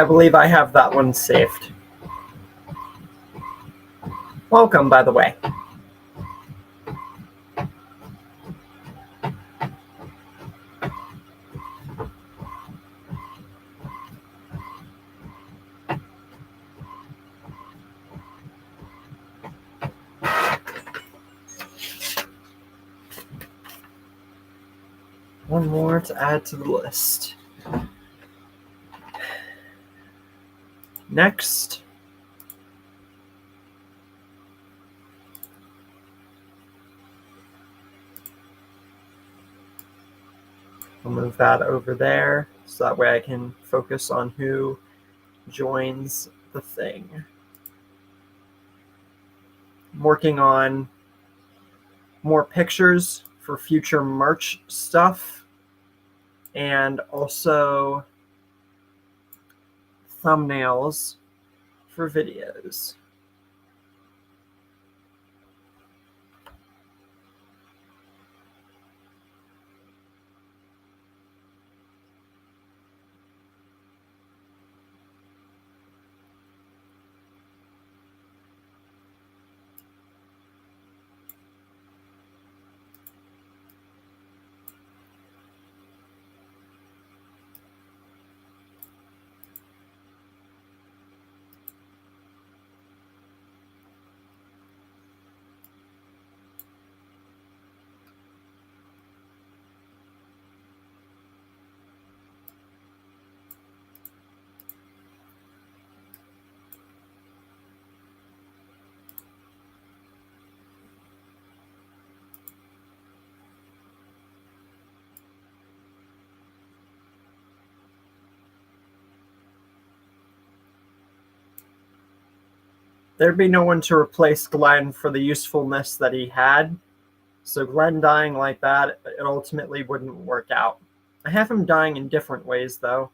I believe I have that one saved. Welcome, by the way. One more to add to the list. Next, I'll move that over there so that way I can focus on who joins the thing. I'm working on more pictures for future merch stuff and also thumbnails for videos. There'd be no one to replace Glenn for the usefulness that he had. So Glenn dying like that, it ultimately wouldn't work out. I have him dying in different ways, though.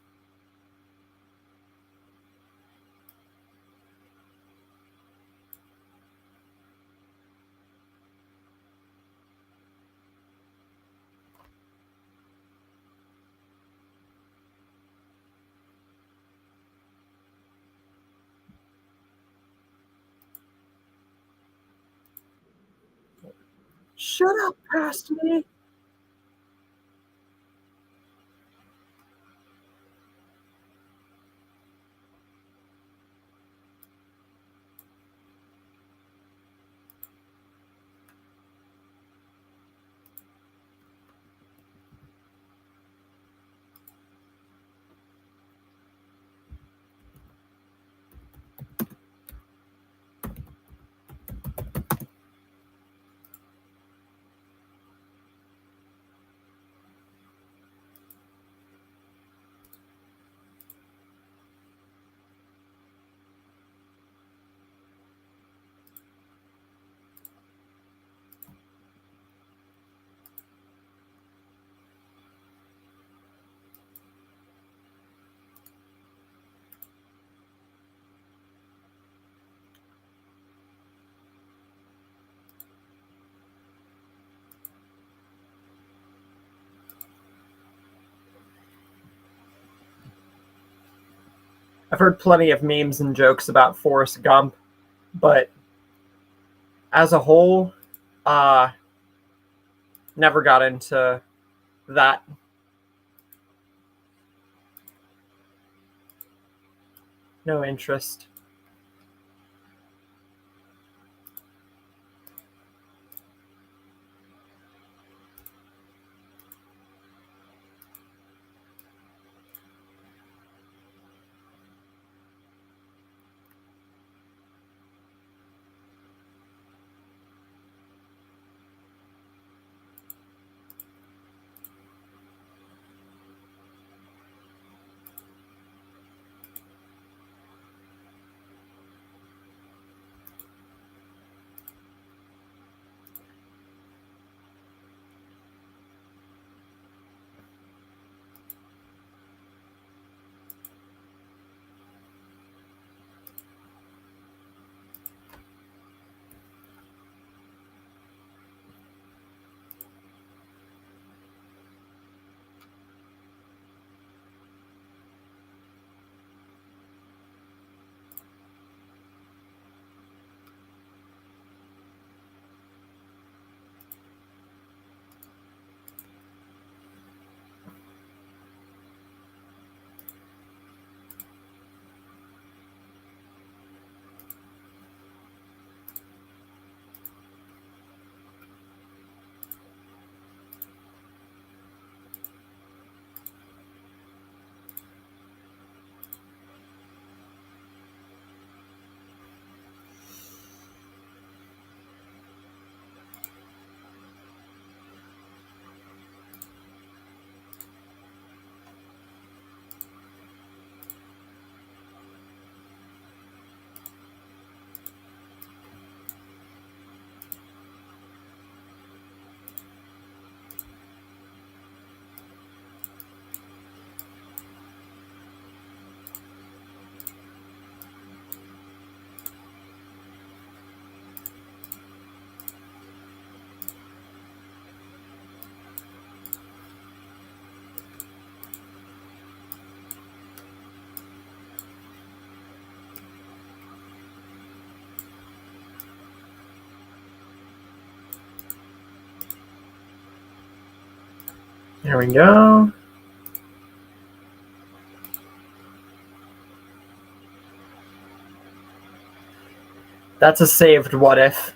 Shut up, past me. I've heard plenty of memes and jokes about Forrest Gump, but as a whole, never got into that. No interest. There we go. That's a saved what if.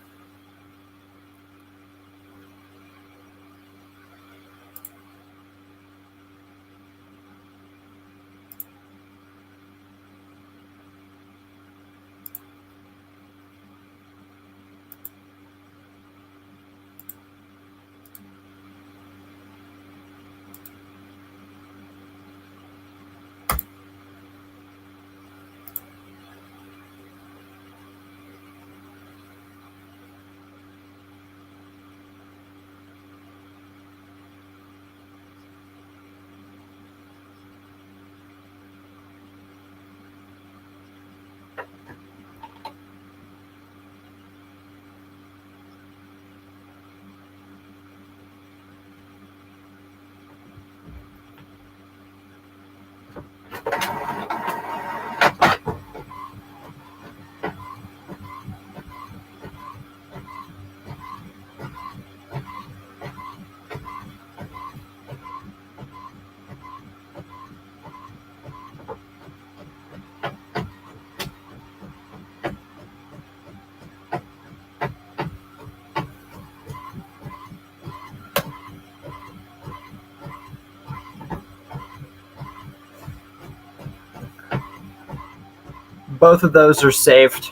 Both of those are saved.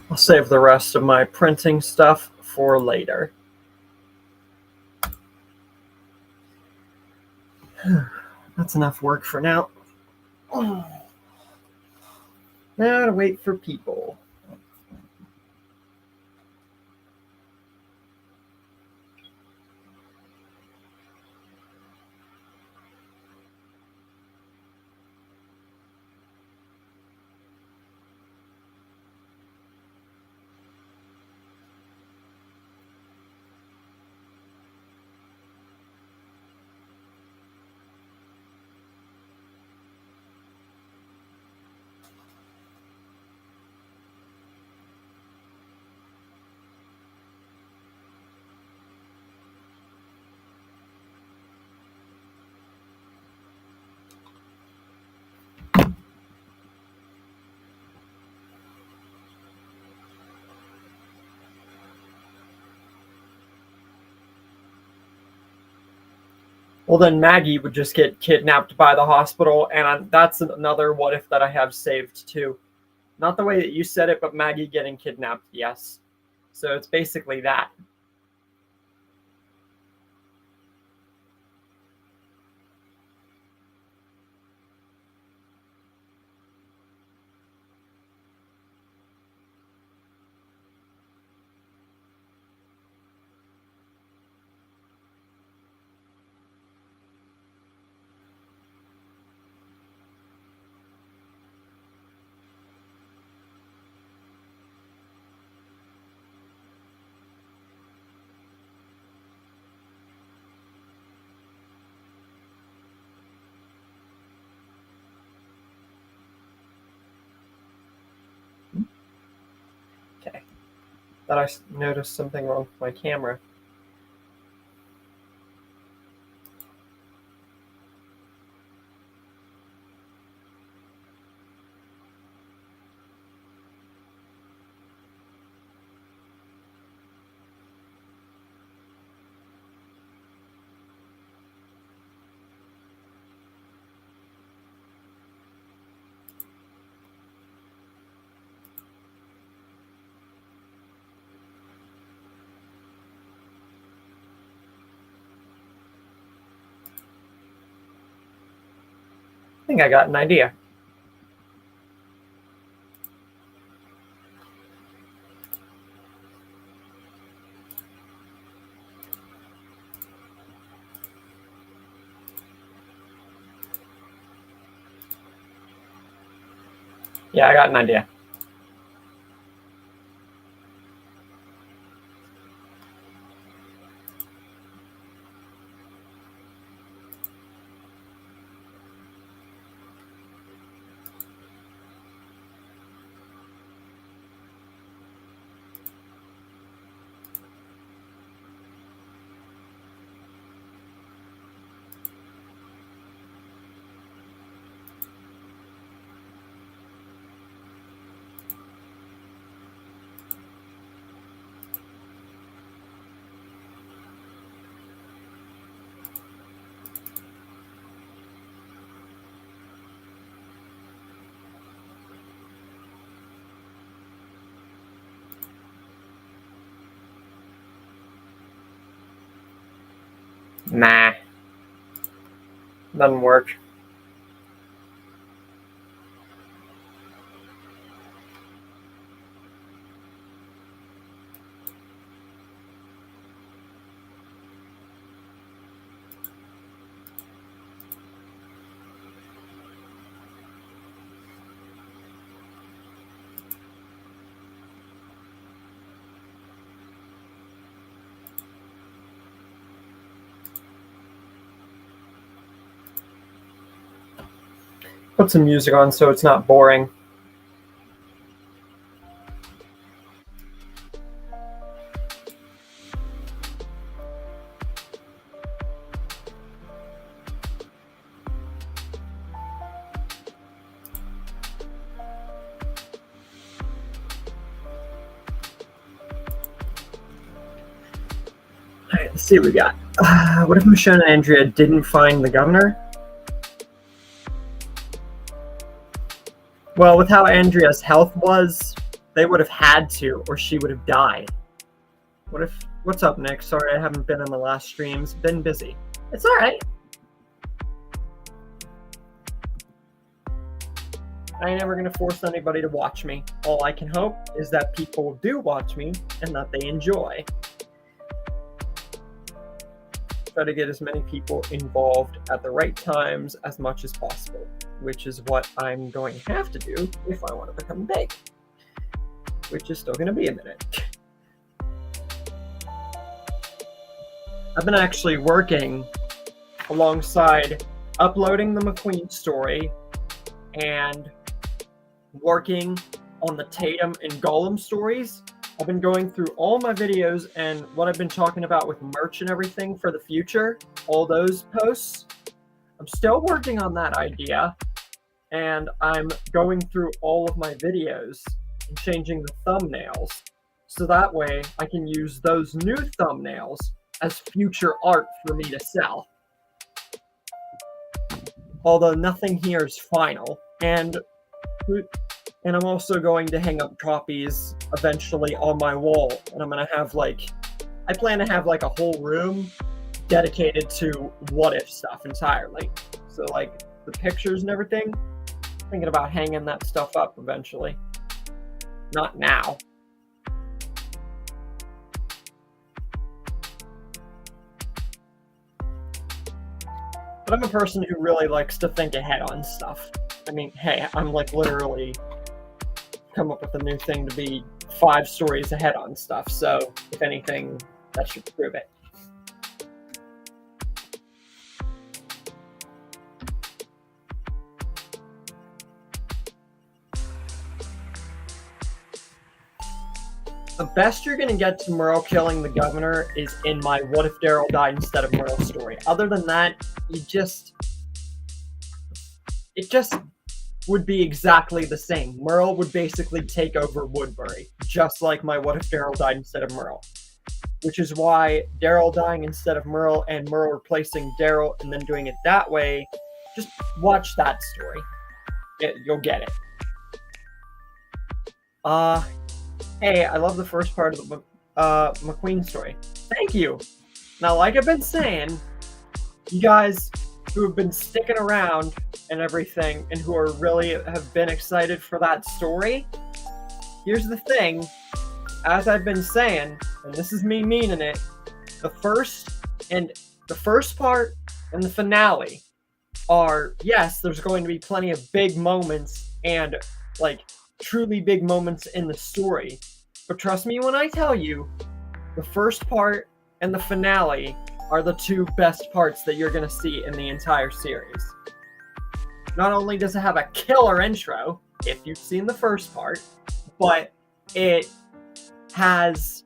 I'll save the rest of my printing stuff for later. That's enough work for now. Now to wait for people. Well, then Maggie would just get kidnapped by the hospital, and that's another what if that I have saved too. Not the way that you said it, but Maggie getting kidnapped, yes. So it's basically that. Okay. Thought I noticed something wrong with my camera. I think I got an idea. Yeah, I got an idea. Nah. Doesn't work. Put some music on so it's not boring. All right, let's see what we got. What if Michonne and Andrea didn't find the governor? Well, with how Andrea's health was, they would have had to, or she would have died. What's up, Nick? Sorry I haven't been in the last streams. Been busy. It's alright. I ain't never gonna force anybody to watch me. All I can hope is that people do watch me and that they enjoy. Try to get as many people involved at the right times as much as possible, which is what I'm going to have to do if I want to become big, which is still going to be a minute. I've been actually working alongside uploading the McQueen story and working on the Tatum and Golem stories. I've been going through all my videos and what I've been talking about with merch and everything for the future, all those posts. I'm still working on that idea, and I'm going through all of my videos and changing the thumbnails so that way I can use those new thumbnails as future art for me to sell. Although nothing here is final, and I'm also going to hang up copies eventually on my wall, and I'm gonna have I plan to have a whole room dedicated to what if stuff entirely. So the pictures and everything, thinking about hanging that stuff up eventually. Not now. But I'm a person who really likes to think ahead on stuff. I mean, hey, I'm literally come up with a new thing to be 5 stories ahead on stuff, so if anything, that should prove it. The best you're going to get to Merle killing the governor is in my What If Daryl Died Instead of Merle story. Other than that, it just would be exactly the same. Merle would basically take over Woodbury, just like my What If Daryl Died Instead of Merle. Which is why Daryl dying instead of Merle and Merle replacing Daryl and then doing it that way, just watch that story. You'll get it. Hey, I love the first part of the McQueen story. Thank you. Now, like I've been saying, you guys who have been sticking around and everything, and who are really have been excited for that story, here's the thing. As I've been saying, and this is me meaning it, the first part and the finale are, yes, there's going to be plenty of big moments and like truly big moments in the story. But trust me when I tell you, the first part and the finale are the two best parts that you're going to see in the entire series. Not only does it have a killer intro, if you've seen the first part, but it has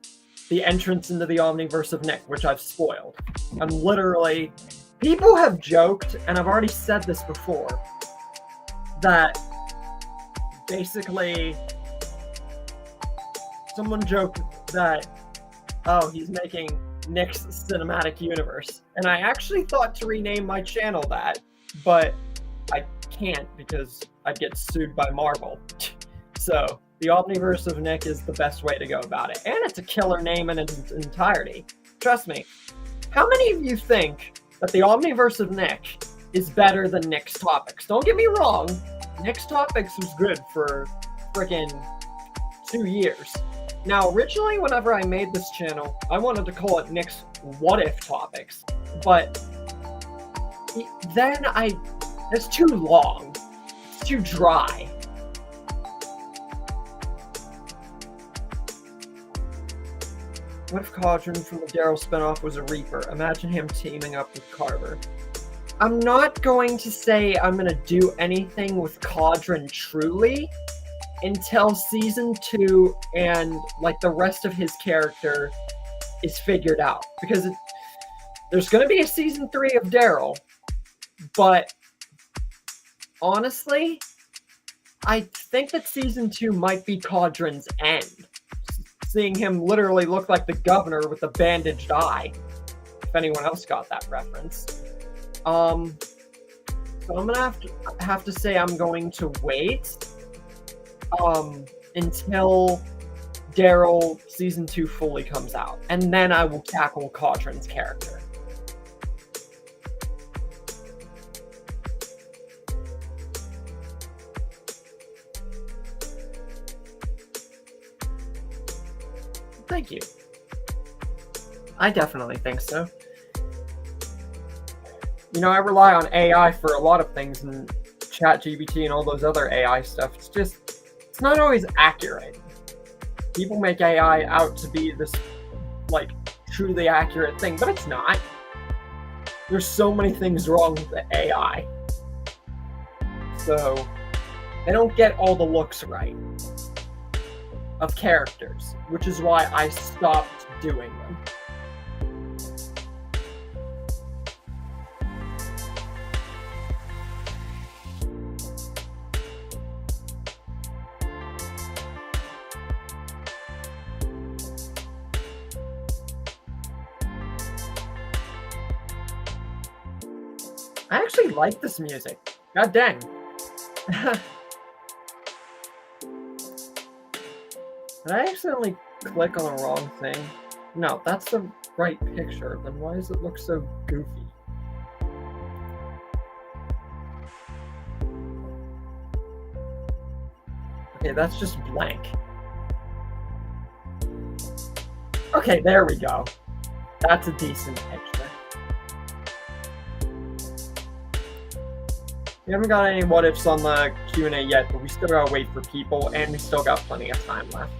the entrance into the Omniverse of Nick, which I've spoiled. And literally, people have joked, and I've already said this before, that basically someone joked that, oh, he's making Nick's cinematic universe. And I actually thought to rename my channel that, but I can't because I'd get sued by Marvel. So the Omniverse of Nick is the best way to go about it. And it's a killer name in its entirety. Trust me. How many of you think that the Omniverse of Nick is better than Nick's Topics? Don't get me wrong. Nick's Topics was good for freaking 2 years. Now, originally, whenever I made this channel, I wanted to call it Nick's What If Topics. But then it's too long. It's too dry. What if Cauldron from the Daryl spinoff was a Reaper? Imagine him teaming up with Carver. I'm not going to say I'm going to do anything with Cauldron truly until season 2 and like the rest of his character is figured out. Because there's going to be a season 3 of Daryl, but honestly, I think that season 2 might be Cauldron's end. Seeing him literally look like the governor with a bandaged eye. If anyone else got that reference. So I'm gonna have to say I'm going to wait until Daryl season 2 fully comes out, and then I will tackle Cauldron's character. Thank you. I definitely think so. You know, I rely on AI for a lot of things, and ChatGPT and all those other AI stuff. It's not always accurate. People make AI out to be this, like, truly accurate thing, but it's not. There's so many things wrong with the AI. So, they don't get all the looks right of characters, which is why I stopped doing them. I actually like this music. God dang. Did I accidentally click on the wrong thing? No, that's the right picture. Then why does it look so goofy? Okay, that's just blank. Okay, there we go. That's a decent picture. We haven't got any what ifs on the Q&A yet, but we still gotta wait for people, and we still got plenty of time left.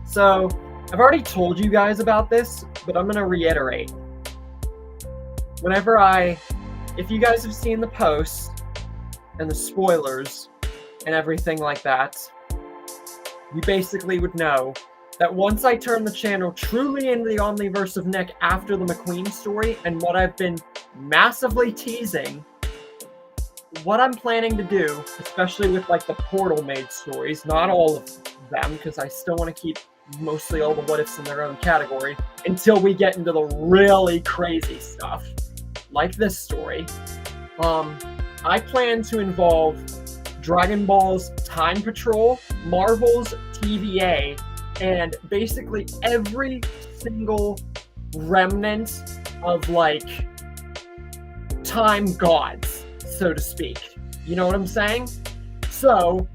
So I've already told you guys about this, but I'm gonna reiterate. If you guys have seen the posts and the spoilers and everything like that, you basically would know that once I turn the channel truly into the Omniverse of Nick after the McQueen story and what I've been massively teasing, what I'm planning to do, especially with like the Portal Maid stories, not all of them, because I still want to keep mostly all the what ifs in their own category until we get into the really crazy stuff, like this story. I plan to involve Dragon Ball's Time Patrol, Marvel's TVA, and basically every single remnant of like time gods, so to speak. You know what I'm saying? So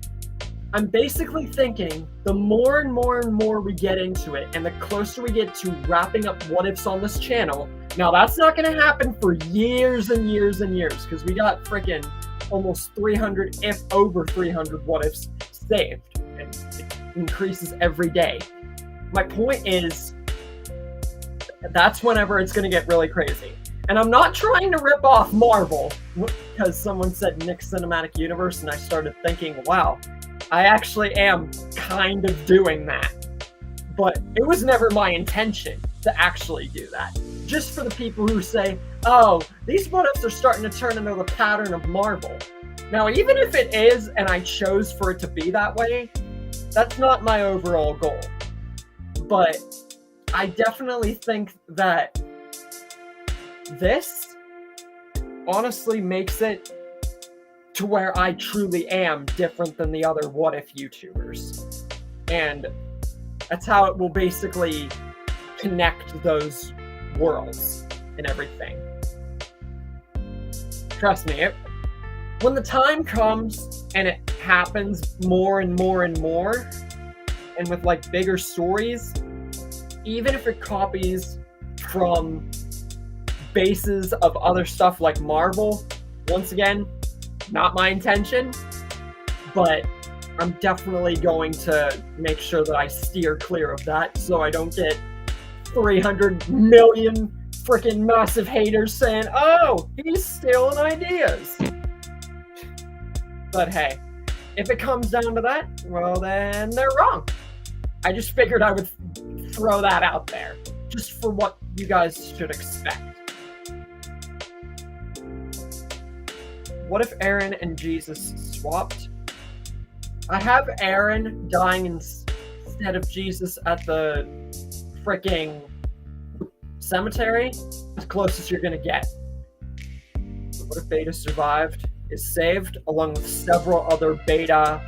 I'm basically thinking the more and more and more we get into it, and the closer we get to wrapping up What Ifs on this channel. Now that's not going to happen for years and years and years, because we got freaking almost 300, if over 300 What Ifs saved, and it increases every day. My point is, that's whenever it's going to get really crazy. And I'm not trying to rip off Marvel, because someone said Nick Cinematic Universe, and I started thinking, wow, I actually am kind of doing that. But it was never my intention to actually do that. Just for the people who say, oh, these What Ifs are starting to turn into the pattern of Marvel. Now, even if it is, and I chose for it to be that way, that's not my overall goal. But I definitely think that this honestly makes it to where I truly am different than the other What If YouTubers. And that's how it will basically connect those worlds and everything. Trust me, when the time comes and it happens more and more and more, and with like bigger stories, even if it copies from bases of other stuff like Marvel, once again, not my intention, but I'm definitely going to make sure that I steer clear of that so I don't get 300 million freaking massive haters saying, oh, he's stealing ideas. But hey, if it comes down to that, well, then they're wrong. I just figured I would throw that out there, just for what you guys should expect. What if Aaron and Jesus swapped? I have Aaron dying instead of Jesus at the freaking cemetery. As close as you're gonna get. What if Beta survived? Is saved, along with several other Beta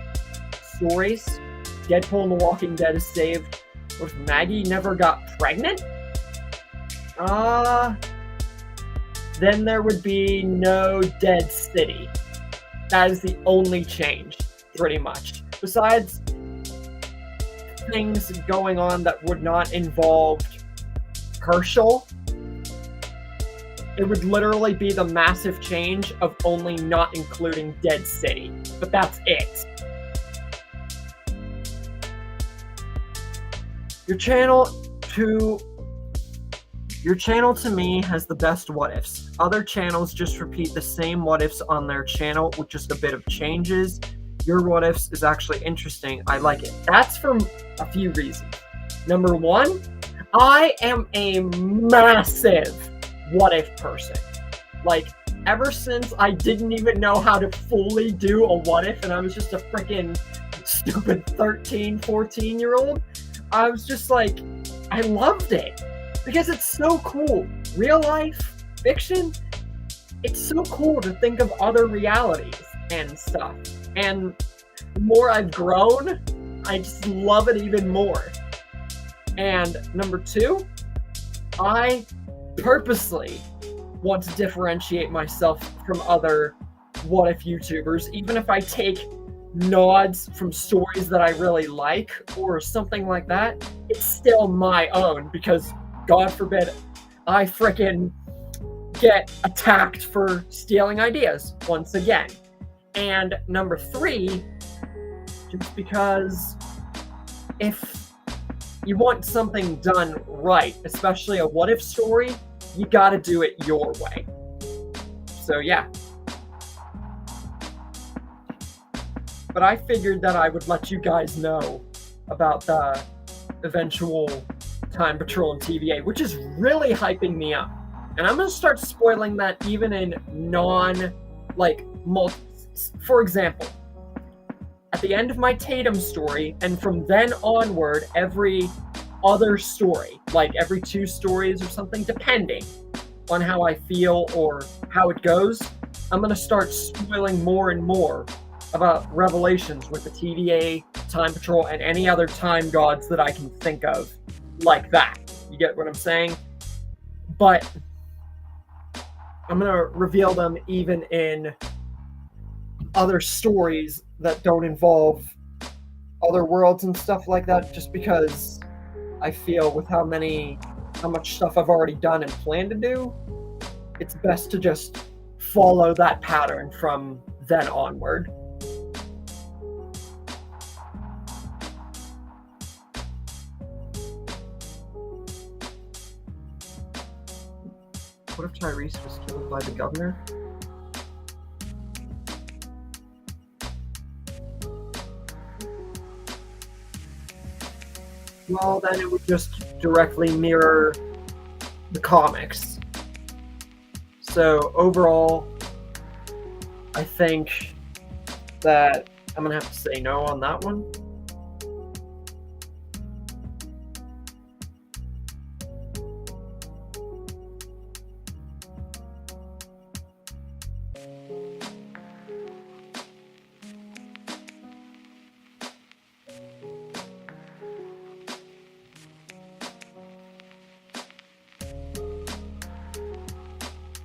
stories. Deadpool and The Walking Dead is saved. What if Maggie never got pregnant? Then there would be no Dead City. That is the only change, pretty much. Besides things going on that would not involve Herschel, it would literally be the massive change of only not including Dead City. But that's it. Your channel to me has the best What Ifs. Other channels just repeat the same What Ifs on their channel with just a bit of changes. Your What Ifs is actually interesting. I like it. That's for a few reasons. Number one, I am a massive What If person. Like, ever since I didn't even know how to fully do a What If, and I was just a freaking stupid 13, 14-year-old, I was just like, I loved it. Because it's so cool. Real life, fiction, it's so cool to think of other realities and stuff. And the more I've grown, I just love it even more. And number two, I purposely want to differentiate myself from other What If YouTubers, even if I take nods from stories that I really like or something like that. It's still my own, because God forbid I frickin' get attacked for stealing ideas once again. And number three, just because if you want something done right, especially a What If story, you gotta do it your way. So yeah. But I figured that I would let you guys know about the eventual Time Patrol and TVA, which is really hyping me up. And I'm going to start spoiling that even in for example, at the end of my Tatum story, and from then onward, every other story, like every 2 stories or something, depending on how I feel or how it goes, I'm going to start spoiling more and more about Revelations with the TVA, Time Patrol, and any other time gods that I can think of like that. You get what I'm saying? But I'm going to reveal them even in other stories that don't involve other worlds and stuff like that, just because I feel with how much stuff I've already done and plan to do, it's best to just follow that pattern from then onward. What if Tyrese was killed by the governor? Well, then it would just directly mirror the comics. So overall, I think that I'm going to have to say no on that one.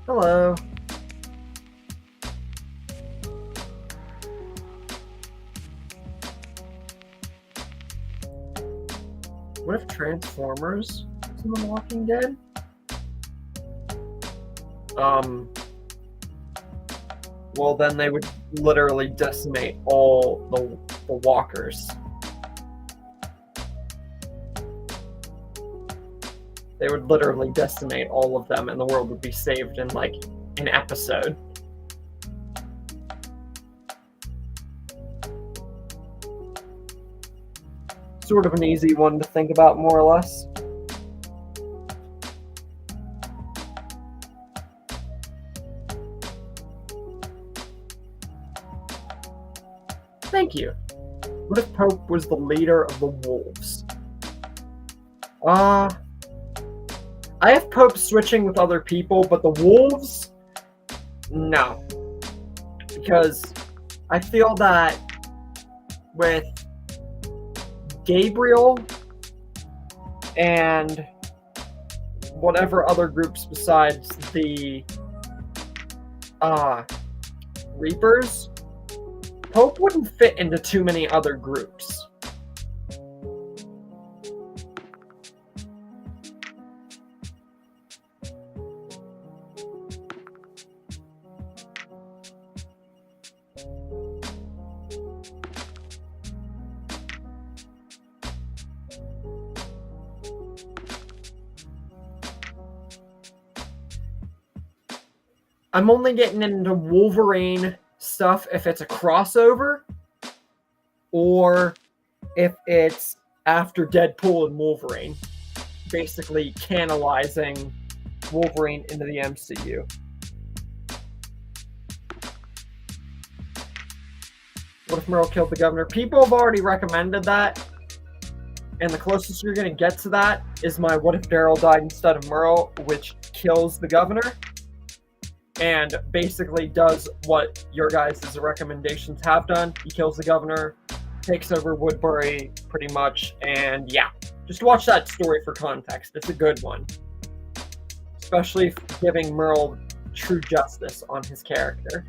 Hello. What if Transformers is in The Walking Dead? Well, then they would literally decimate all the walkers. They would literally decimate all of them, and the world would be saved in, like, an episode. Sort of an easy one to think about, more or less. Thank you. What if Pope was the leader of the wolves? I have Pope switching with other people, but the wolves? No. Because I feel that with Gabriel and whatever other groups besides the Reapers, Pope wouldn't fit into too many other groups. I'm only getting into Wolverine stuff if it's a crossover, or if it's after Deadpool and Wolverine, basically canalizing Wolverine into the MCU. What if Merle killed the governor? People have already recommended that, and the closest you're going to get to that is my What If Daryl Died Instead of Merle, which kills the governor, and basically does what your guys' recommendations have done. He kills the governor, takes over Woodbury, pretty much, and yeah. Just watch that story for context. It's a good one. Especially giving Merle true justice on his character.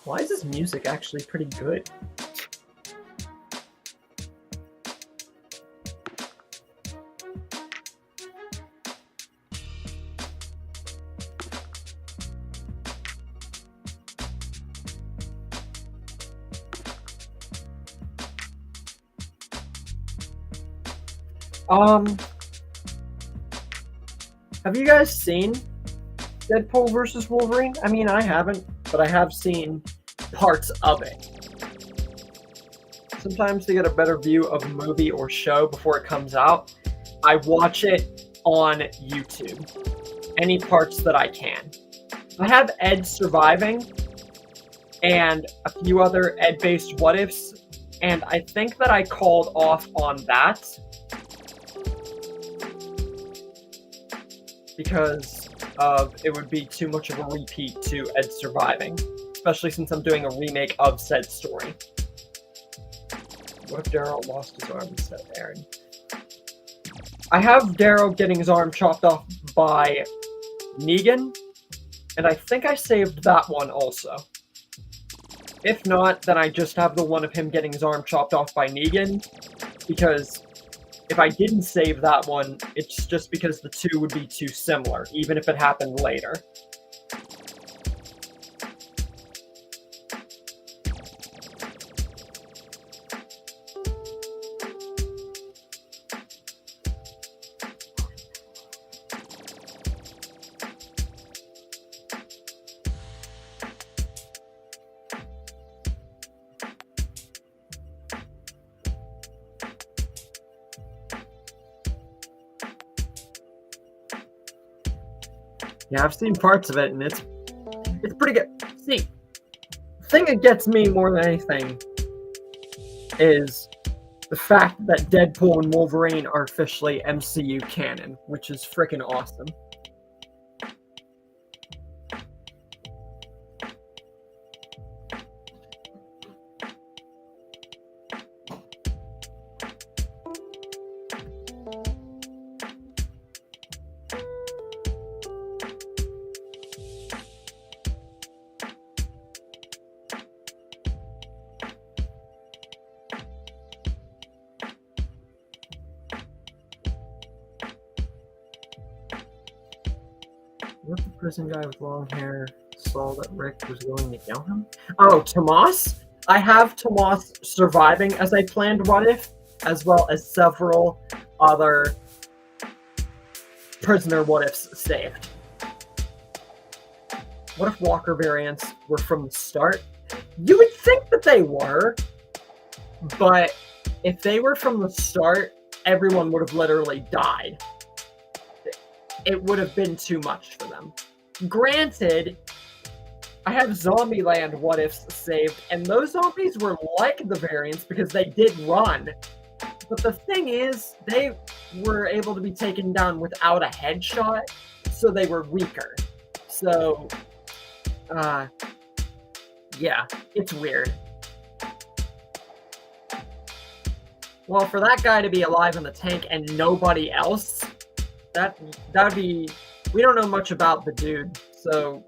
Why is this music actually pretty good? Have you guys seen Deadpool versus Wolverine? I mean, I haven't, but I have seen parts of it. sometimes to get a better view of a movie or show before it comes out, I watch it on YouTube. Any parts that I can. I have Ed surviving and a few other Ed-based what-ifs, and I think that I called off on that because it would be too much of a repeat to Ed surviving, especially since I'm doing a remake of said story. What if Daryl lost his arm instead of Aaron? I have Daryl getting his arm chopped off by Negan, and I think I saved that one also. If not, then I just have the one of him getting his arm chopped off by Negan, because if I didn't save that one, it's just because the two would be too similar, even if it happened later. Yeah, I've seen parts of it, and it's pretty good. See, the thing that gets me more than anything is the fact that Deadpool and Wolverine are officially MCU canon, which is freaking awesome. What the prison guy with long hair saw that Rick was going to kill him? Oh, Tomas? I have Tomas surviving as I planned what if, as well as several other prisoner what ifs saved. What if Walker variants were from the start? You would think that they were, but if they were from the start, everyone would have literally died. It would have been too much for them. Granted, I have Zombieland what-ifs saved, and those zombies were like the variants because they did run. But the thing is, they were able to be taken down without a headshot, so they were weaker. So, yeah, it's weird. Well, for that guy to be alive in the tank and nobody else, that'd be... We don't know much about the dude, so...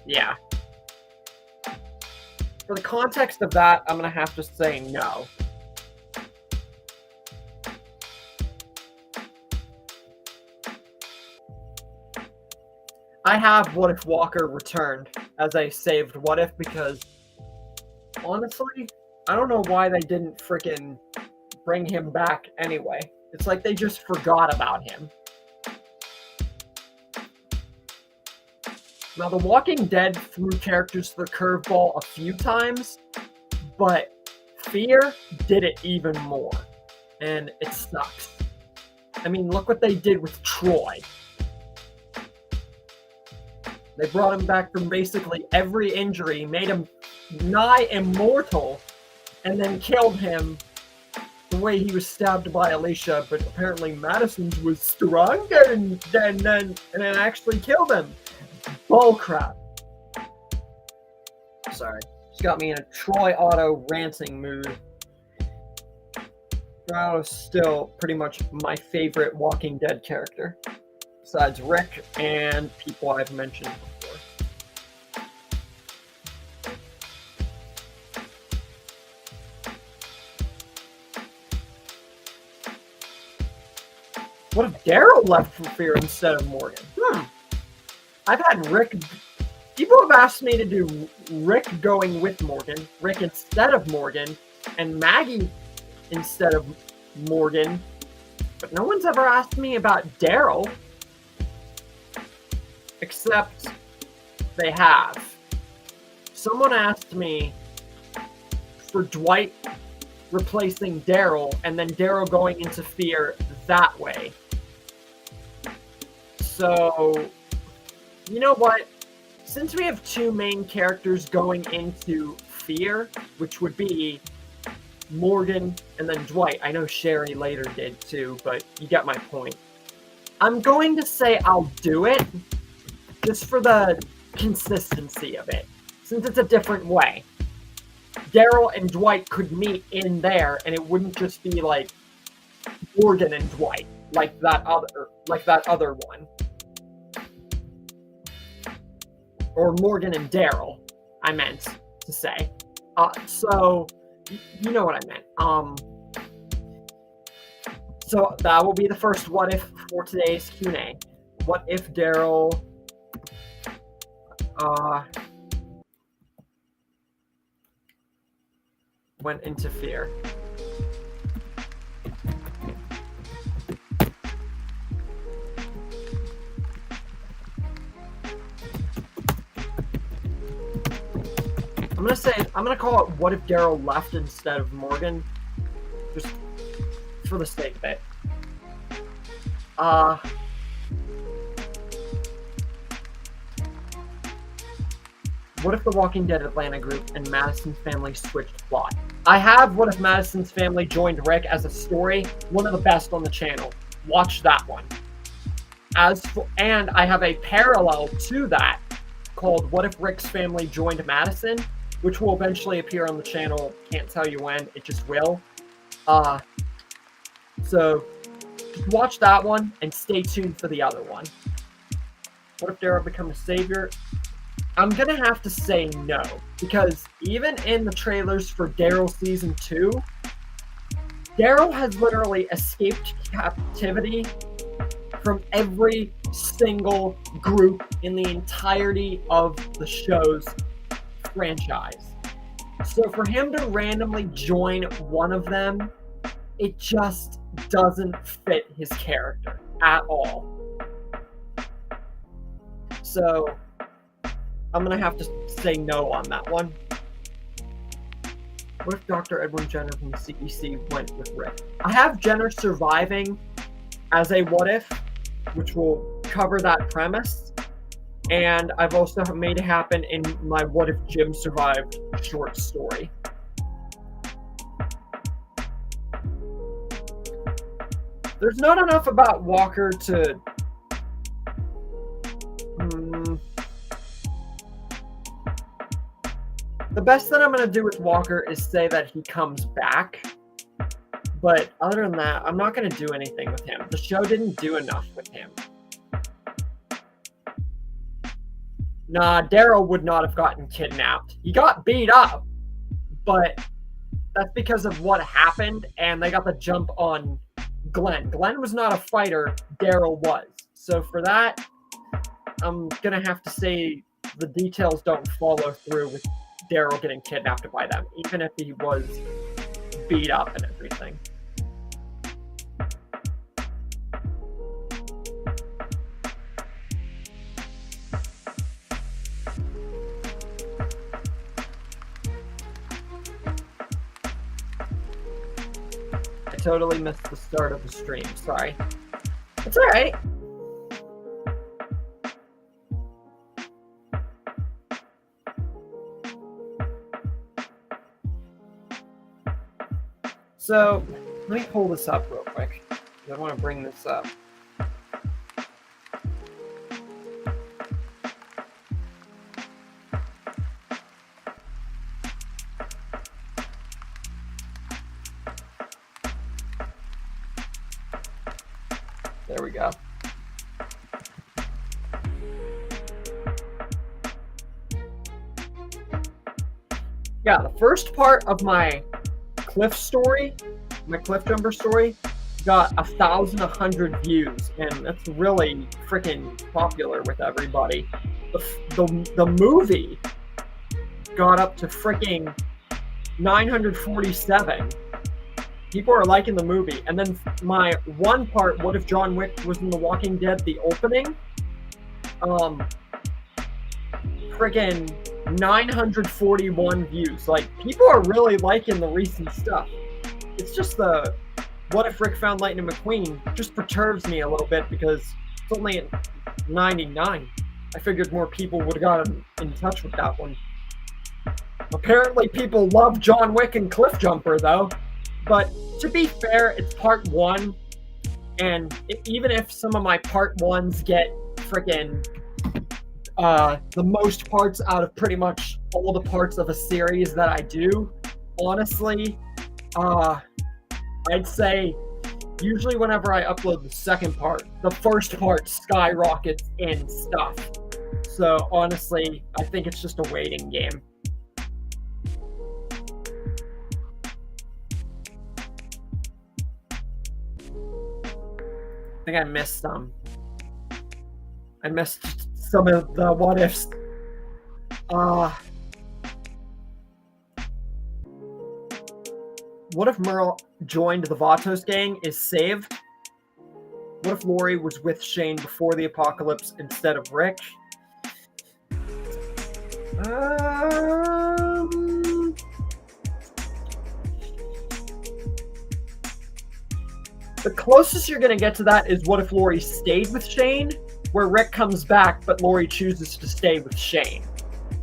Yeah. For the context of that, I'm gonna have to say no. I have What If Walker returned as a saved What If because, honestly, I don't know why they didn't frickin' bring him back anyway. It's like they just forgot about him. Now, The Walking Dead threw characters to the curveball a few times, but Fear did it even more, and it sucks. I mean, look what they did with Troy. They brought him back from basically every injury, made him nigh immortal, and then killed him the way he was stabbed by Alicia, but apparently Madison's was stronger and then actually killed him. Bullcrap. Sorry. Just got me in a Troy Otto ranting mood. Troy Otto's still pretty much my favorite Walking Dead character, besides Rick and people I've mentioned before. What if Daryl left for Fear instead of Morgan? I've had Rick... People have asked me to do Rick going with Morgan, Rick instead of Morgan, and Maggie instead of Morgan, but no one's ever asked me about Daryl. Except they have. Someone asked me for Dwight replacing Daryl, and then Daryl going into fear that way. So, you know what? Since we have two main characters going into fear, which would be Morgan and then Dwight. I know Sherry later did too, but you get my point. I'm going to say I'll do it just for the consistency of it, since it's a different way. Daryl and Dwight could meet in there, and it wouldn't just be like Morgan and Dwight, like that other one. Or Morgan and Daryl, I meant to say. So, you know what I meant. So that will be the first what if for today's Q&A. What if Daryl went into fear? I'm gonna call it what if Daryl left instead of Morgan, just for the sake of it. What if the Walking Dead Atlanta group and Madison's family switched plot? I have what if Madison's family joined Rick as a story, one of the best on the channel. Watch that one. And I have a parallel to that called What If Rick's Family Joined Madison, which will eventually appear on the channel. Can't tell you when, it just will. So just watch that one and stay tuned for the other one. What if Daryl becomes a savior? I'm gonna have to say no, because even in the trailers for Daryl Season 2, Daryl has literally escaped captivity from every single group in the entirety of the show's franchise. So for him to randomly join one of them, it just doesn't fit his character at all. So I'm gonna have to say no on that one. What if Dr. Edwin Jenner from the CEC went with Rick? I have Jenner surviving as a what if, which will cover that premise. And I've also made it happen in my What If Jim Survived short story. There's not enough about Walker to... The best that I'm going to do with Walker is say that he comes back. But other than that, I'm not going to do anything with him. The show didn't do enough with him. Nah, Daryl would not have gotten kidnapped. He got beat up, but that's because of what happened, and they got the jump on Glenn. Glenn was not a fighter, Daryl was. So for that, I'm going to have to say the details don't follow through with Daryl getting kidnapped by them, even if he was beat up and everything. I totally missed the start of the stream, sorry. It's alright. So, let me pull this up real quick. I want to bring this up. There we go. Yeah, the first part of my Cliff story, my Cliff Jumper story, got 1,100 views, and that's really freaking popular with everybody. The movie got up to freaking 947. People are liking the movie. And then my one part, what if John Wick was in The Walking Dead, the opening, freaking 941 views. Like, people are really liking the recent stuff. It's just the what if Rick found Lightning McQueen just perturbs me a little bit because it's only at 99. I figured more people would have gotten in touch with that one. Apparently people love John Wick and Cliffjumper though. But to be fair, it's part 1. And even if some of my part 1s get freaking the most parts out of pretty much all the parts of a series that I do, honestly, I'd say usually whenever I upload the second part, the first part skyrockets in stuff. So honestly, I think it's just a waiting game. I think I missed some. I missed some of the what ifs. What if Merle joined the Vatos gang is saved? What if Lori was with Shane before the apocalypse instead of Rick? The closest you're going to get to that is what if Lori stayed with Shane, where Rick comes back, but Lori chooses to stay with Shane.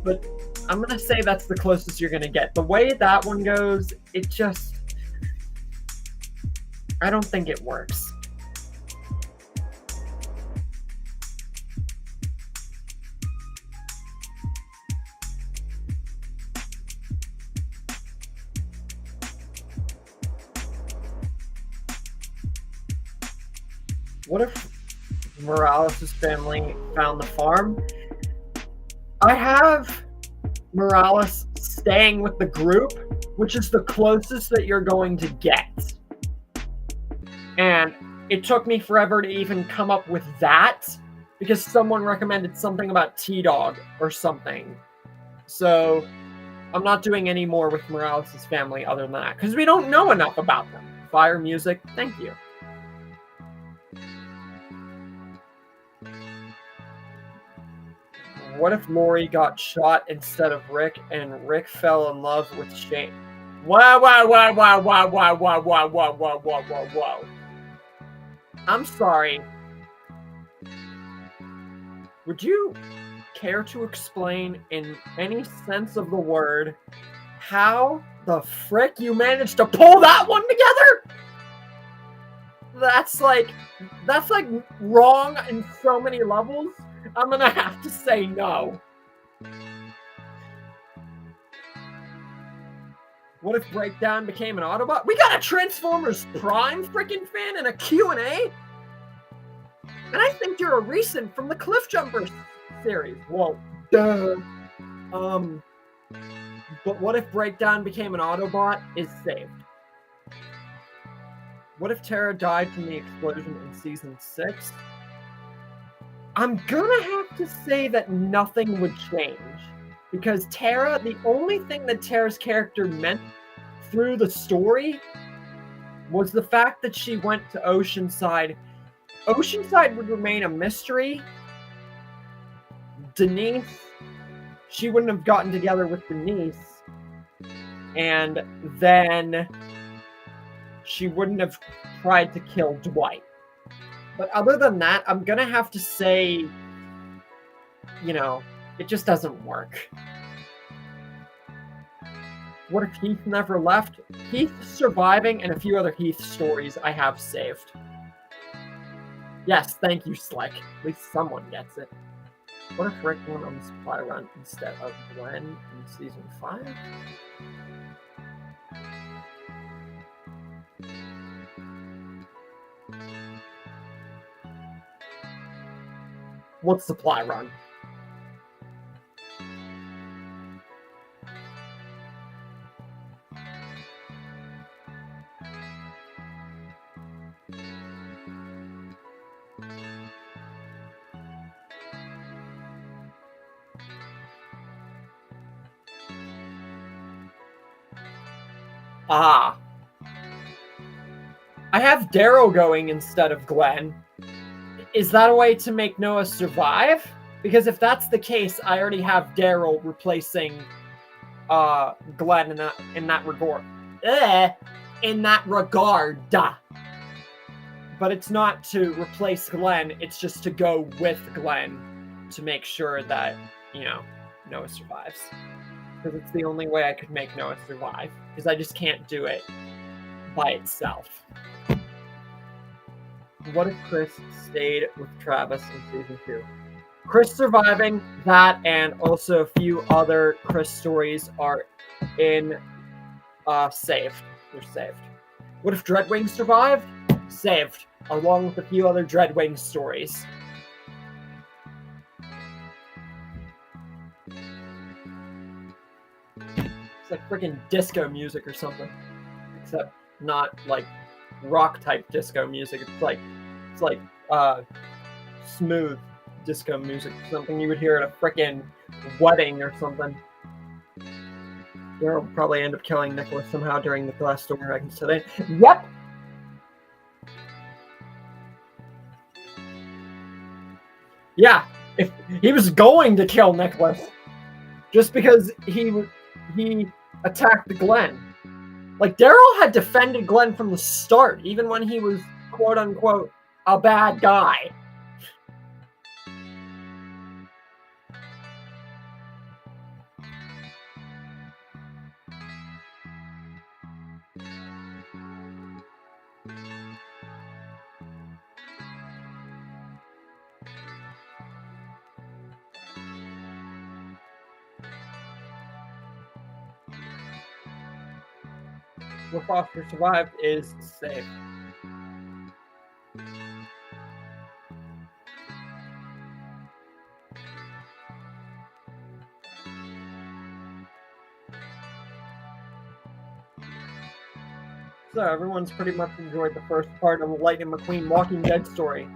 But I'm going to say that's the closest you're going to get. The way that one goes, it just... I don't think it works. What if Morales' family found the farm? I have Morales staying with the group, which is the closest that you're going to get. And it took me forever to even come up with that because someone recommended something about T-Dog or something. So I'm not doing any more with Morales' family other than that because we don't know enough about them. Fire music, thank you. What if Lori got shot instead of Rick and Rick fell in love with Shane? Whoa. I'm sorry. Would you care to explain in any sense of the word how the frick you managed to pull that one together? That's like wrong in so many levels. I'm gonna have to say no. What if Breakdown became an Autobot? We got a Transformers Prime freaking fan in a Q&A? And I think you're a recent from the Cliffjumper series. Well, duh. But what if Breakdown became an Autobot is saved? What if Tara died from the explosion in season 6? I'm gonna have to say that nothing would change. Because Tara, the only thing that Tara's character meant through the story was the fact that she went to Oceanside. Oceanside would remain a mystery. Denise, she wouldn't have gotten together with Denise. And then she wouldn't have tried to kill Dwight. But other than that, I'm gonna have to say, you know, it just doesn't work. What if Heath never left? Heath surviving and a few other Heath stories I have saved. Yes, thank you, Slick. At least someone gets it. What if Rick went on the supply run instead of Glenn in season 5? What supply run? Ah. I have Darrow going instead of Glenn. Is that a way to make Noah survive? Because if that's the case, I already have Daryl replacing Glenn in that regard. In that regard. But it's not to replace Glenn, it's just to go with Glenn to make sure that, you know, Noah survives. Because it's the only way I could make Noah survive. Because I just can't do it by itself. What if Chris stayed with Travis in season 2? Chris surviving, that, and also a few other Chris stories are in saved. They're saved. What if Dreadwing survived? Saved, along with a few other Dreadwing stories. It's like freaking disco music or something. Except not like rock type disco music. It's like smooth disco music, something you would hear at a freaking wedding or something. They'll probably end up killing Nicholas somehow during the Glass Door Dragons today. Yep! Yeah, if he was going to kill Nicholas, just because he attacked Glenn. Like, Daryl had defended Glenn from the start, even when he was, quote-unquote, a bad guy. Will Foster survived is safe. So everyone's pretty much enjoyed the first part of the Lightning McQueen Walking Dead story.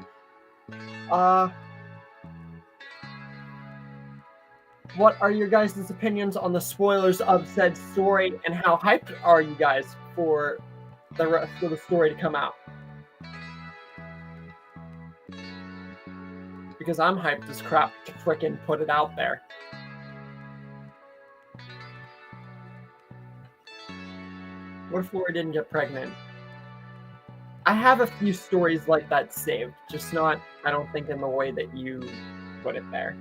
What are your guys' opinions on the spoilers of said story, and how hyped are you guys for the rest of the story to come out? Because I'm hyped as crap to frickin' put it out there. What if Lori didn't get pregnant? I have a few stories like that saved, just not, I don't think, in the way that you put it there.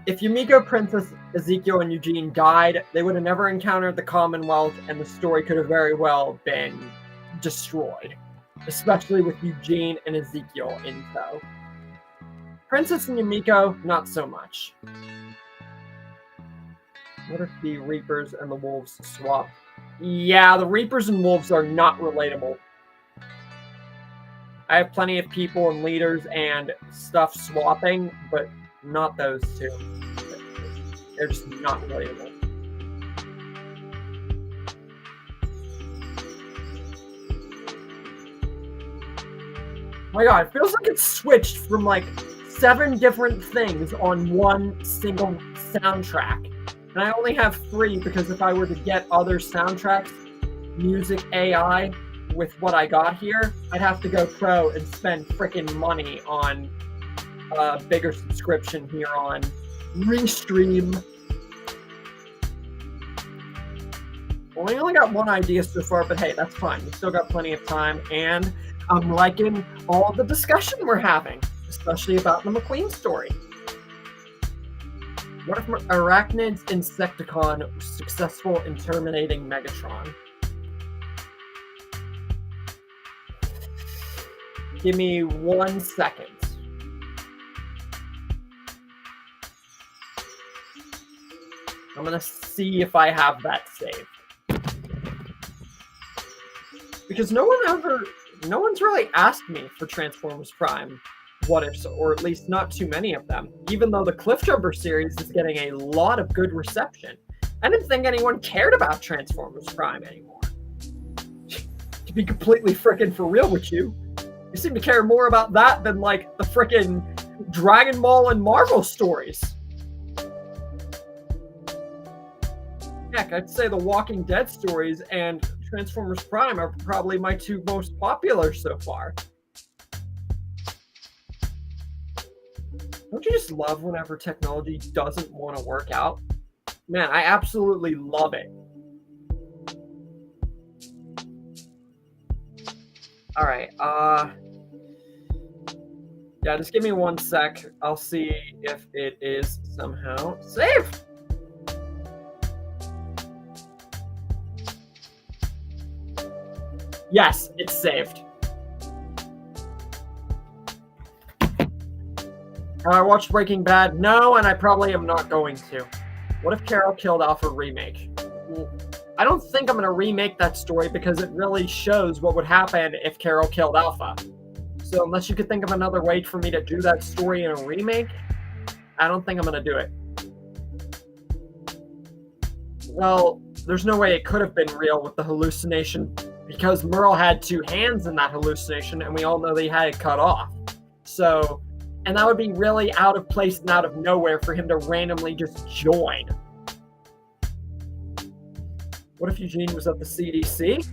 If Yumiko, Princess, Ezekiel, and Eugene died, they would have never encountered the Commonwealth, and the story could have very well been destroyed. Especially with Eugene and Ezekiel in tow. Princess and Yumiko, not so much. What if the Reapers and the Wolves swap? Yeah, the Reapers and Wolves are not relatable. I have plenty of people and leaders and stuff swapping, but not those two. They're just not relatable. Oh my god, it feels like it's switched from like 7 different things on one single soundtrack. And I only have 3 because if I were to get other soundtracks, music AI, with what I got here, I'd have to go pro and spend freaking money on a bigger subscription here on Restream. Well, we only got one idea so far, but hey, that's fine. We still got plenty of time, and I'm liking all the discussion we're having, especially about the McQueen story. What if Arachnid's Insecticon was successful in terminating Megatron? Give me 1 second. I'm gonna see if I have that saved. Because no one's really asked me for Transformers Prime what ifs, or at least not too many of them, even though the Cliffjumper series is getting a lot of good reception. I didn't think anyone cared about Transformers Prime anymore. To be completely frickin' for real with you, you seem to care more about that than like the frickin' Dragon Ball and Marvel stories. Heck, I'd say the Walking Dead stories and Transformers Prime are probably my 2 most popular so far. Don't you just love whenever technology doesn't want to work out? Man, I absolutely love it. All right. Yeah, just give me 1 sec. I'll see if it is somehow saved. Yes, it's saved. Have I watched Breaking Bad? No, and I probably am not going to. What if Carol killed Alpha remake? I don't think I'm going to remake that story because it really shows what would happen if Carol killed Alpha. So unless you could think of another way for me to do that story in a remake, I don't think I'm going to do it. Well, there's no way it could have been real with the hallucination because Merle had 2 hands in that hallucination and we all know they had it cut off. So, and that would be really out of place and out of nowhere for him to randomly just join. What if Eugene was at the CDC?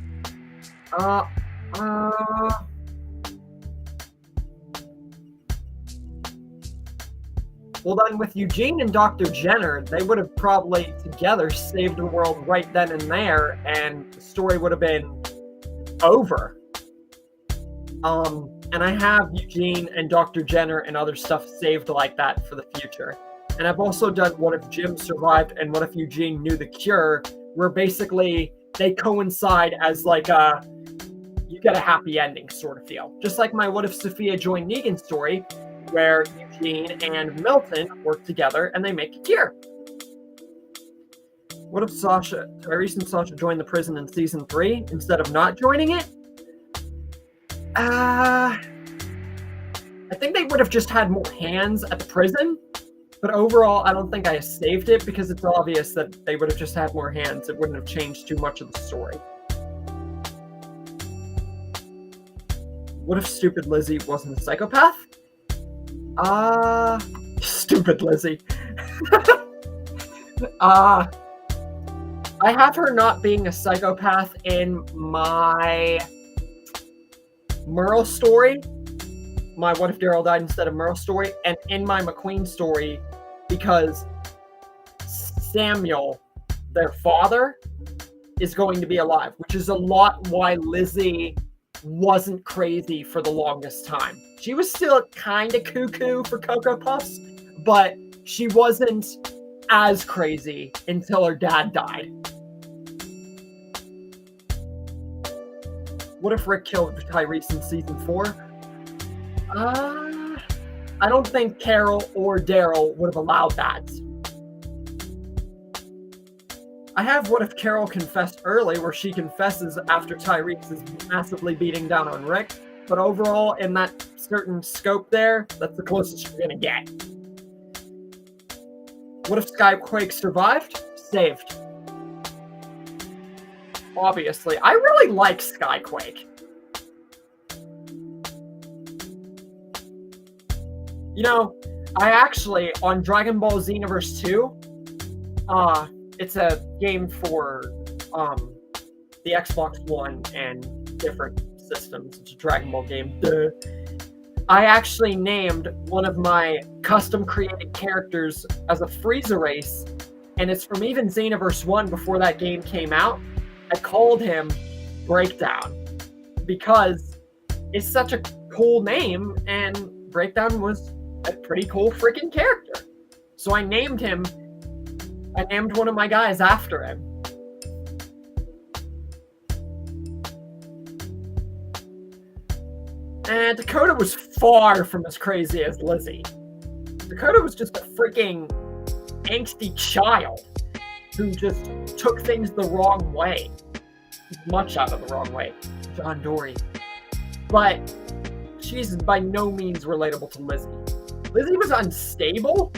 Well, then with Eugene and Dr. Jenner, they would have probably together saved the world right then and there, and the story would have been over. And I have Eugene and Dr. Jenner and other stuff saved like that for the future. And I've also done What If Jim Survived and What If Eugene Knew the Cure, where basically they coincide as like a, you get a happy ending sort of feel. Just like my What If Sophia Joined Negan story, where Eugene and Milton work together and they make a cure. What if Tyrese and Sasha joined the prison in season 3 instead of not joining it? I think they would have just had more hands at the prison, but overall I don't think I saved it because it's obvious that they would have just had more hands. It wouldn't have changed too much of the story. What if Stupid Lizzie wasn't a psychopath? Stupid Lizzie. I have her not being a psychopath in my Merle story, my What If Daryl Died Instead of Merle story, and in my McQueen story, because Samuel, their father, is going to be alive, which is a lot why Lizzie wasn't crazy for the longest time. She was still kind of cuckoo for Cocoa Puffs, but she wasn't as crazy until her dad died. What if Rick killed Tyrese in season 4? I don't think Carol or Daryl would have allowed that. I have What If Carol confessed early, where she confesses after Tyrese is massively beating down on Rick. But overall, in that certain scope there, that's the closest you're going to get. What if Skyquake survived? Saved. Obviously. I really like Skyquake. You know, I actually, on Dragon Ball Xenoverse 2, it's a game for the Xbox One and different systems. It's a Dragon Ball game. Duh. I actually named one of my custom created characters as a Frieza race, and it's from even Xenoverse 1 before that game came out. I called him Breakdown because it's such a cool name, and Breakdown was a pretty cool freaking character. So I named one of my guys after him. And Dakota was far from as crazy as Lizzie. Dakota was just a freaking angsty child who just took things the wrong way. Much out of the wrong way. John Dory. But she's by no means relatable to Lizzie. Lizzie was unstable,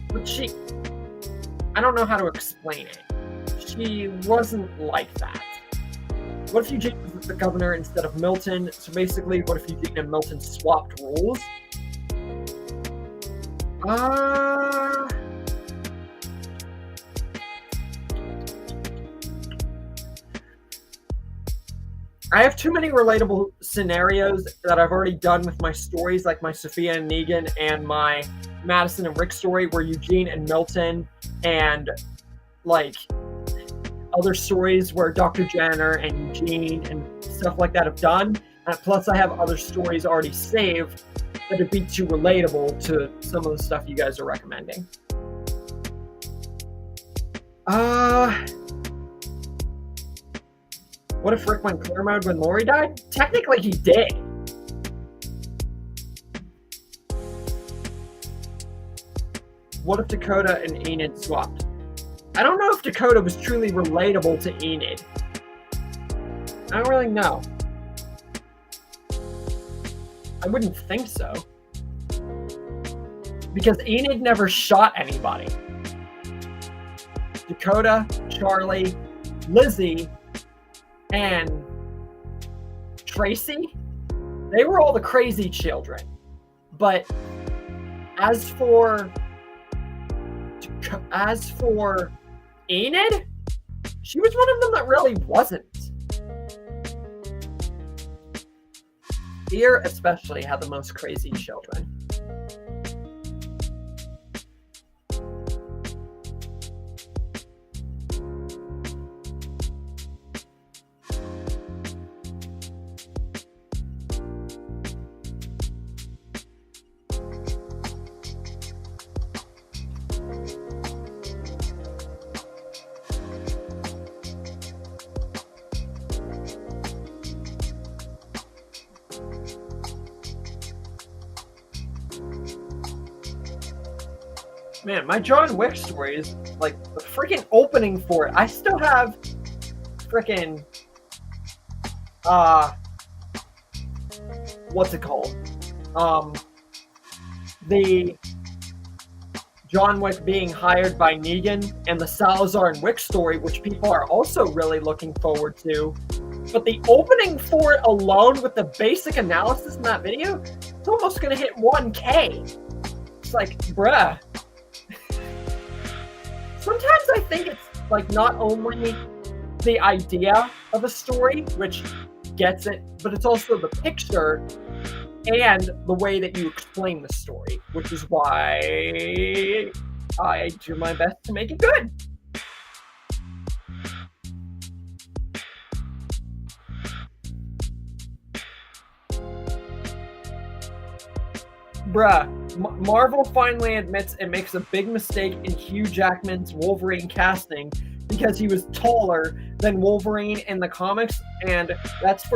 but I don't know how to explain it. She wasn't like that. What if Eugene was the governor instead of Milton? So basically, what if Eugene and Milton swapped roles? I have too many relatable scenarios that I've already done with my stories, like my Sophia and Negan and my Madison and Rick story where Eugene and Milton and like other stories where Dr. Jenner and Eugene and stuff like that have done. Plus I have other stories already saved that would be too relatable to some of the stuff you guys are recommending. What if Rick went clear mode when Lori died? Technically he did. What if Dakota and Enid swapped? I don't know if Dakota was truly relatable to Enid. I don't really know. I wouldn't think so. Because Enid never shot anybody. Dakota, Charlie, Lizzie, and Tracy, they were all the crazy children. But as for Enid, she was one of them that really wasn't. Fear especially had the most crazy children. Man, my John Wick story is like the freaking opening for it. I still have freaking what's it called? The John Wick being hired by Negan and the Salazar and Wick story, which people are also really looking forward to. But the opening for it alone with the basic analysis in that video, it's almost gonna hit 1K. It's like, bruh. Sometimes I think it's like not only the idea of a story, which gets it, but it's also the picture and the way that you explain the story, which is why I do my best to make it good. Bruh. Marvel finally admits it makes a big mistake in Hugh Jackman's Wolverine casting because he was taller than Wolverine in the comics, and that's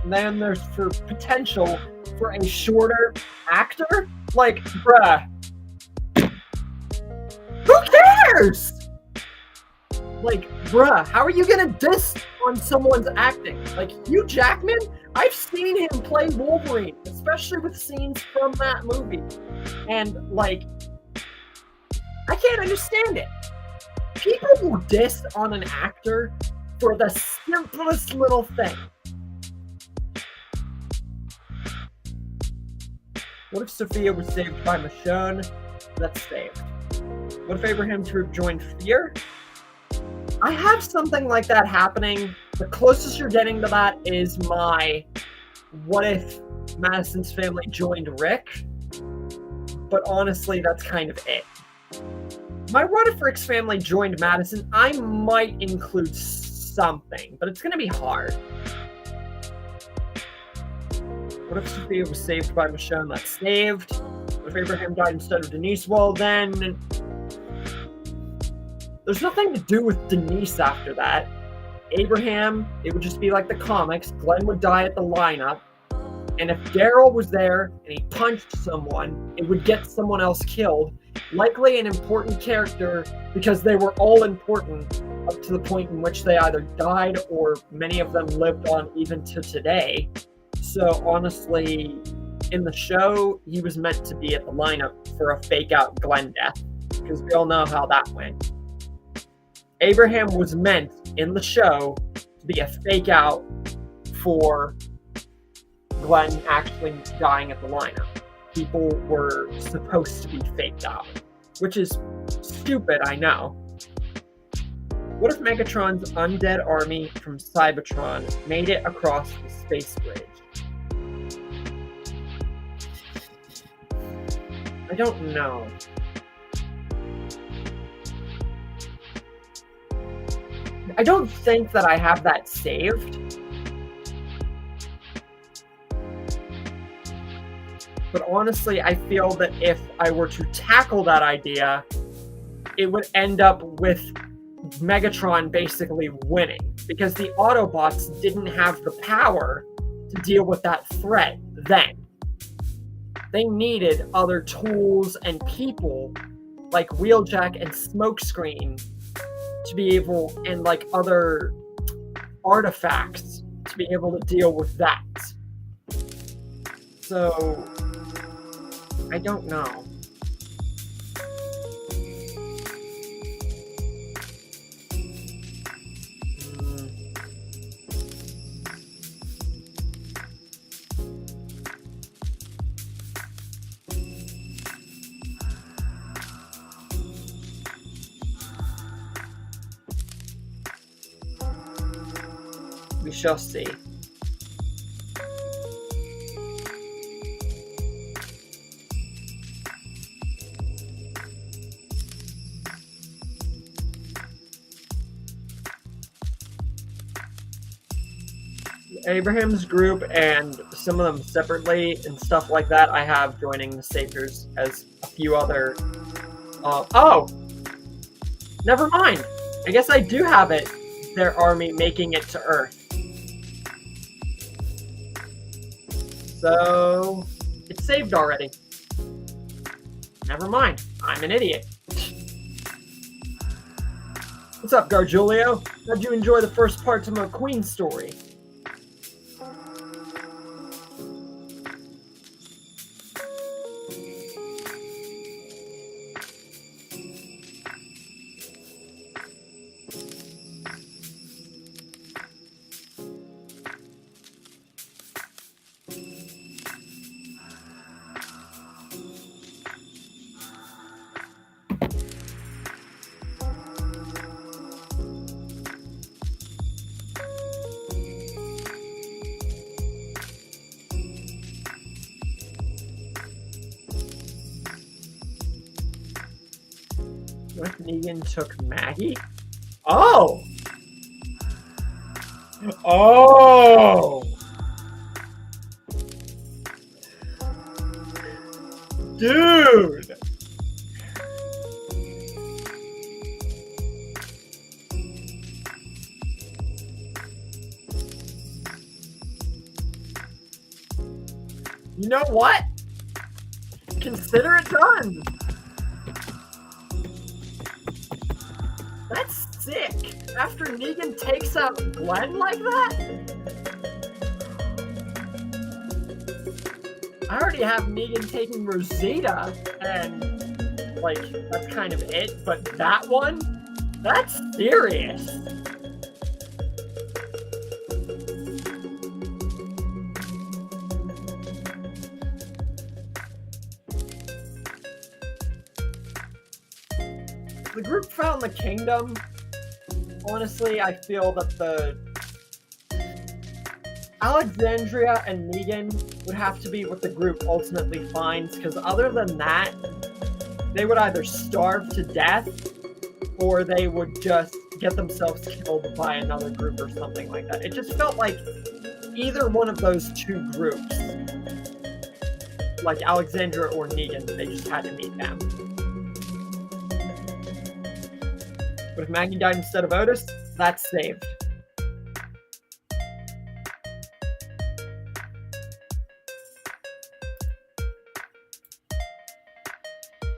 then there's for potential for a shorter actor. Like, bruh, who cares? Like, bruh, how are you gonna diss on someone's acting? Like, Hugh Jackman, I've seen him play Wolverine, especially with scenes from that movie. And, like, I can't understand it. People will diss on an actor for the simplest little thing. What if Sophia was saved by Michonne? That's saved. What if Abraham's group joined Fear? I have something like that happening. The closest you're getting to that is my what if Madison's family joined Rick? But honestly, that's kind of it. My what if Rick's family joined Madison, I might include something, but it's going to be hard. What if Sophia was saved by Michonne? That's saved. What if Abraham died instead of Denise? Well, then there's nothing to do with Denise after that. Abraham, it would just be like the comics. Glenn would die at the lineup. And if Daryl was there and he punched someone, it would get someone else killed. Likely an important character because they were all important up to the point in which they either died or many of them lived on even to today. So honestly, in the show, he was meant to be at the lineup for a fake out Glenn death because we all know how that went. Abraham was meant in the show to be a fake out for Glenn actually dying at the lineup. People were supposed to be faked out, which is stupid, I know. What if Megatron's undead army from Cybertron made it across the space bridge? I don't know. I don't think that I have that saved. But honestly, I feel that if I were to tackle that idea, it would end up with Megatron basically winning, because the Autobots didn't have the power to deal with that threat then. They needed other tools and people like Wheeljack and Smokescreen to be able, and like other artifacts to be able to deal with that. So I don't know. We shall see. Abraham's group and some of them separately and stuff like that, I have joining the Saviors as a few other... oh! Never mind! I guess I do have it, their army making it to Earth. So, it's saved already. Never mind. I'm an idiot. What's up, Gargiulio? How'd you enjoy the first part to my Queen story? What if Negan took Maggie? Oh! Oh! Dude! You know what? Consider it done! That's sick! After Negan takes out Glenn like that? I already have Negan taking Rosita, and, like, that's kind of it, but that one? That's serious! The group found the kingdom. Honestly, I feel that the Alexandria and Negan would have to be what the group ultimately finds, because other than that, they would either starve to death or they would just get themselves killed by another group or something like that. It just felt like either one of those two groups, like Alexandria or Negan, they just had to meet them. But if Maggie died instead of Otis, that's saved.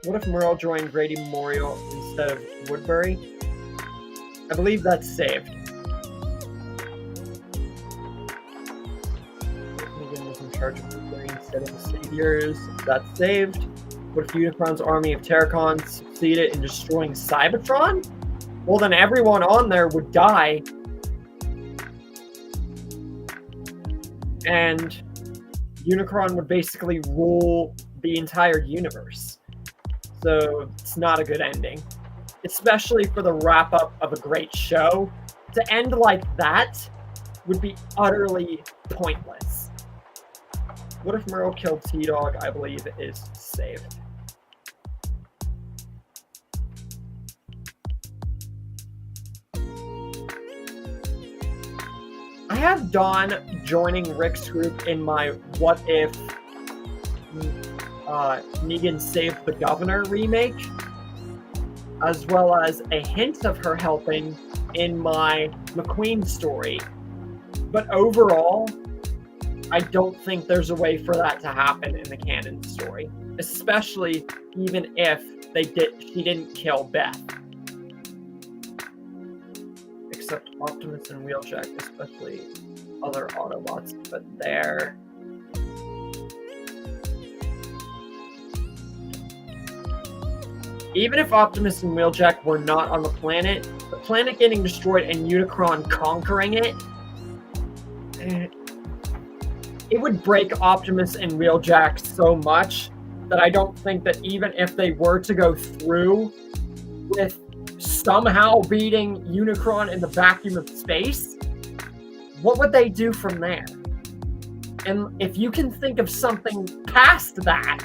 What if Merle joined Grady Memorial instead of Woodbury? I believe that's saved. Negan was in charge of Woodbury instead of the Saviors. That's saved. What if Unicron's army of Terracons succeeded in destroying Cybertron? Well, then everyone on there would die. And Unicron would basically rule the entire universe. So it's not a good ending. Especially for the wrap-up of a great show. To end like that would be utterly pointless. What if Merle killed T-Dog? I believe it is saved. I have Dawn joining Rick's group in my what if Negan saved the governor remake, as well as a hint of her helping in my McQueen story. But overall, I don't think there's a way for that to happen in the canon story, especially even if she didn't kill Beth. Except Optimus and Wheeljack, especially other Autobots, but they're... Even if Optimus and Wheeljack were not on the planet getting destroyed and Unicron conquering it, it would break Optimus and Wheeljack so much that I don't think that even if they were to go through with somehow beating Unicron in the vacuum of space, what would they do from there? And if you can think of something past that,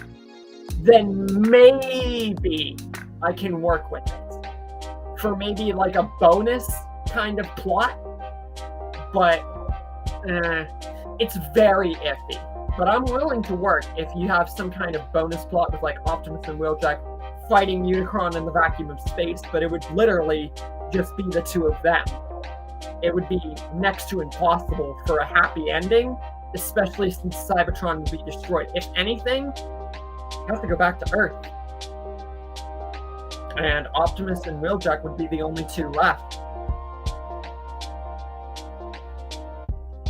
then maybe I can work with it. For maybe like a bonus kind of plot. But it's very iffy. But I'm willing to work if you have some kind of bonus plot with like Optimus and Wheeljack fighting Unicron in the vacuum of space, but it would literally just be the two of them. It would be next to impossible for a happy ending, especially since Cybertron would be destroyed. If anything, you have to go back to Earth. And Optimus and Wheeljack would be the only two left.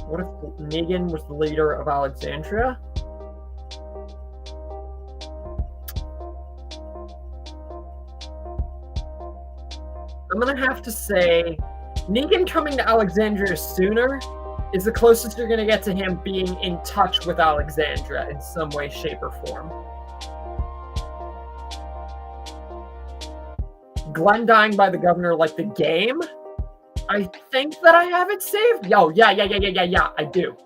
What if Negan was the leader of Alexandria? I'm gonna have to say Negan coming to Alexandria sooner is the closest you're gonna get to him being in touch with Alexandria in some way, shape, or form. Glenn dying by the governor like the game? I think that I have it saved. Yo, yeah, I do.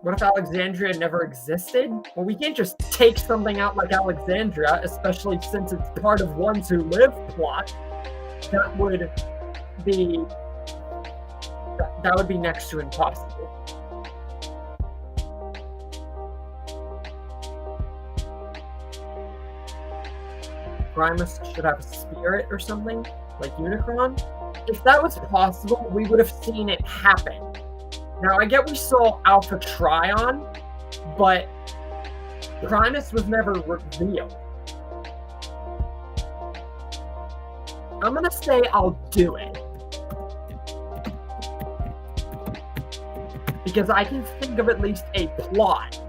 What if Alexandria never existed? Well, we can't just take something out like Alexandria, especially since it's part of Ones Who Live plot. That would be next to impossible. Primus should have a spirit or something, like Unicron. If that was possible, we would have seen it happen. Now, I get we saw Alpha Trion, but Primus was never revealed. I'm gonna say I'll do it. Because I can think of at least a plot.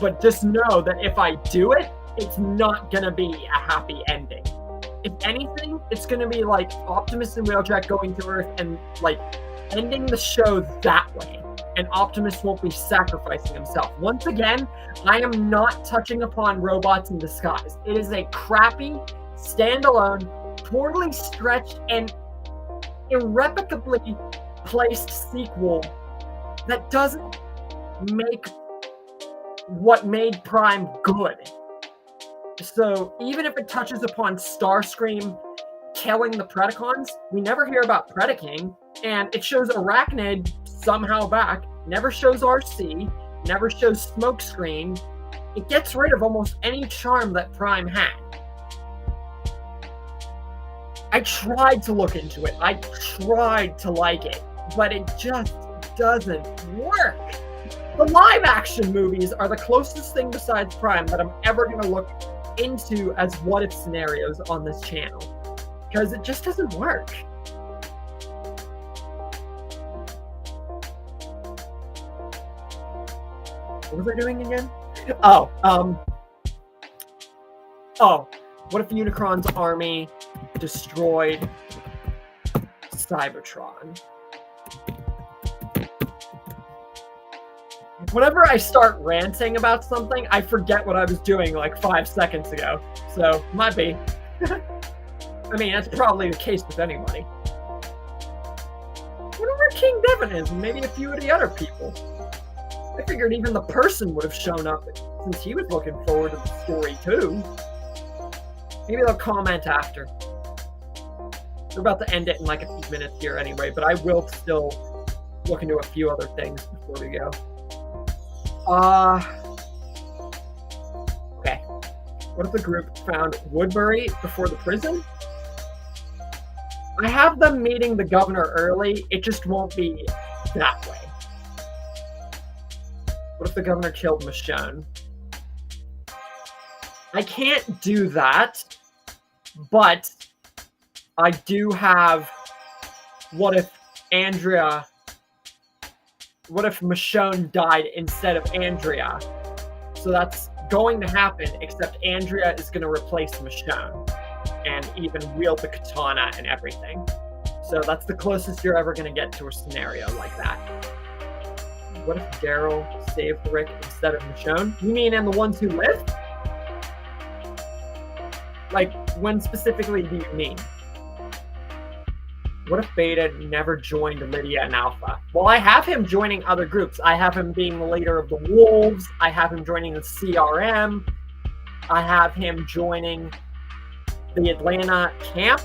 But just know that if I do it, it's not gonna be a happy ending. If anything, it's gonna be like Optimus and Wheeljack going to Earth and like ending the show that way. And Optimus won't be sacrificing himself. Once again, I am not touching upon Robots in Disguise. It is a crappy, standalone, poorly stretched, and irrevocably placed sequel that doesn't make what made Prime good. So even if it touches upon Starscream killing the Predacons, we never hear about Predaking, and it shows Arachnid somehow back, never shows RC, never shows Smokescreen. It gets rid of almost any charm that Prime had. I tried to look into it, I tried to like it, but it just doesn't work. The live action movies are the closest thing besides Prime that I'm ever going to look into as what if scenarios on this channel, because it just doesn't work. What was I doing again? What if Unicron's army destroyed Cybertron? Whenever I start ranting about something, I forget what I was doing like 5 seconds ago. So, might be. I mean, that's probably the case with anybody. I wonder where King Devin is, and maybe a few of the other people. I figured even the person would have shown up since he was looking forward to the story too. Maybe they'll comment after. We're about to end it in like a few minutes here anyway, but I will still look into a few other things before we go. Okay. What if the group found Woodbury before the prison? I have them meeting the governor early. It just won't be that way. What if the governor killed Michonne? I can't do that, but I do have what if Michonne died instead of Andrea? So that's going to happen, except Andrea is going to replace Michonne and even wield the katana and everything. So that's the closest you're ever going to get to a scenario like that. What if Daryl saved Rick instead of Michonne? You mean in the ones who lived? Like, when specifically do you mean? What if Beta never joined Lydia and Alpha? Well, I have him joining other groups. I have him being the leader of the Wolves. I have him joining the CRM. I have him joining the Atlanta camp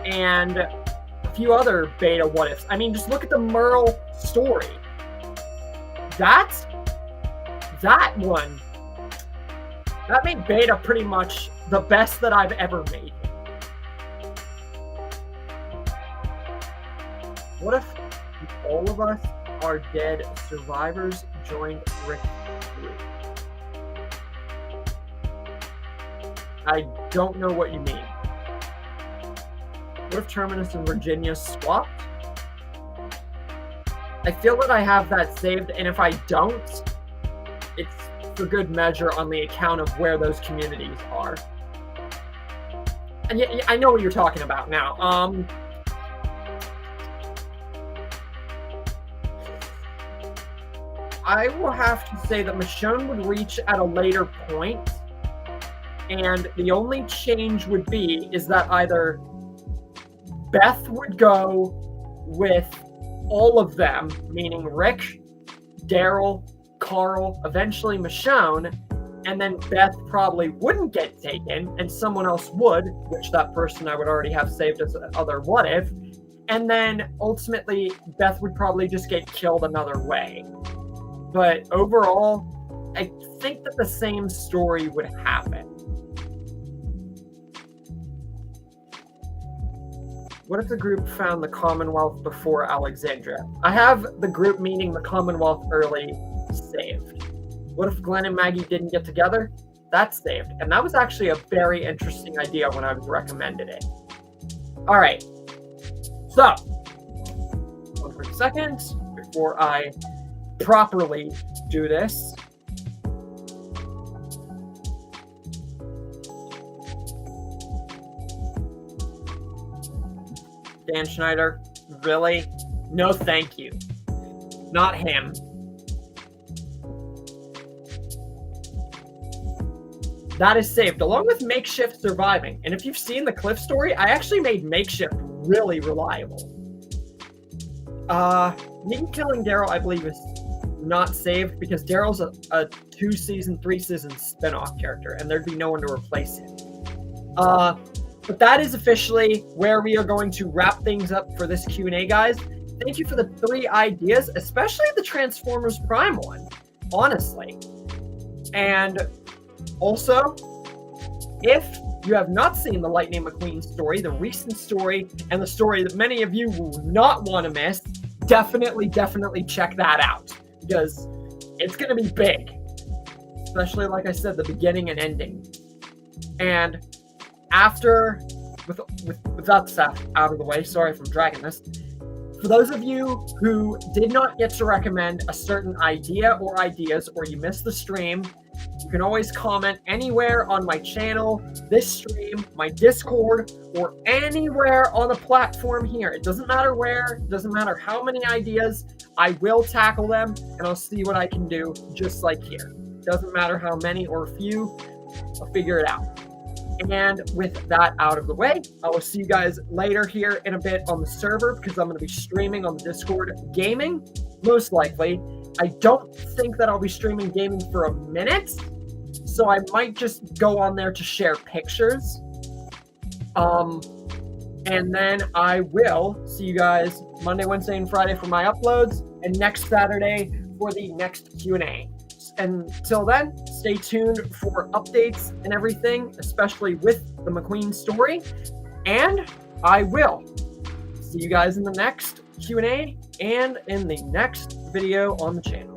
and a few other Beta what-ifs. I mean, just look at the Merle story. That one, that made Beta pretty much the best that I've ever made. What if all of us are dead survivors joined Rick's group? I don't know what you mean. What if Terminus and Virginia swapped? I feel that I have that saved, and if I don't, it's for good measure on the account of where those communities are. And yeah, I know what you're talking about now. I will have to say that Michonne would reach at a later point, and the only change would be is that either Beth would go with all of them, meaning Rick, Daryl, Carl, eventually Michonne, and then Beth probably wouldn't get taken, and someone else would, which that person I would already have saved as other what if, and then ultimately Beth would probably just get killed another way. But overall, I think that the same story would happen. What if the group found the Commonwealth before Alexandria? I have the group meeting the Commonwealth early saved. What if Glenn and Maggie didn't get together? That's saved. And that was actually a very interesting idea when I was recommended it. All right. So, one quick second before I properly do this. Dan Schneider, really? No, thank you. Not him. That is saved, along with Makeshift surviving. And if you've seen the Cliff story, I actually made Makeshift really reliable. Negan killing Daryl, I believe, is not saved because Daryl's a 2-season, 3-season spinoff character, and there'd be no one to replace him. But that is officially where we are going to wrap things up for this Q&A, guys. Thank you for the 3 ideas, especially the Transformers Prime one, honestly. And also, if you have not seen the Lightning McQueen story, the recent story, and the story that many of you will not want to miss, definitely check that out, because it's going to be big. Especially, like I said, the beginning and ending. And after, with that stuff out of the way, sorry if I'm dragging this, for those of you who did not get to recommend a certain idea or ideas, or you missed the stream, you can always comment anywhere on my channel, this stream, my Discord, or anywhere on the platform here. It doesn't matter where, it doesn't matter how many ideas, I will tackle them, and I'll see what I can do, just like here. Doesn't matter how many or few, I'll figure it out. And with that out of the way, I will see you guys later here in a bit on the server, because I'm going to be streaming on the Discord gaming, most likely. I don't think that I'll be streaming gaming for a minute, so I might just go on there to share pictures. And then I will see you guys Monday, Wednesday, and Friday for my uploads, and next Saturday for the next Q&A. Until then, stay tuned for updates and everything, especially with the McQueen story. And I will see you guys in the next Q&A and in the next video on the channel.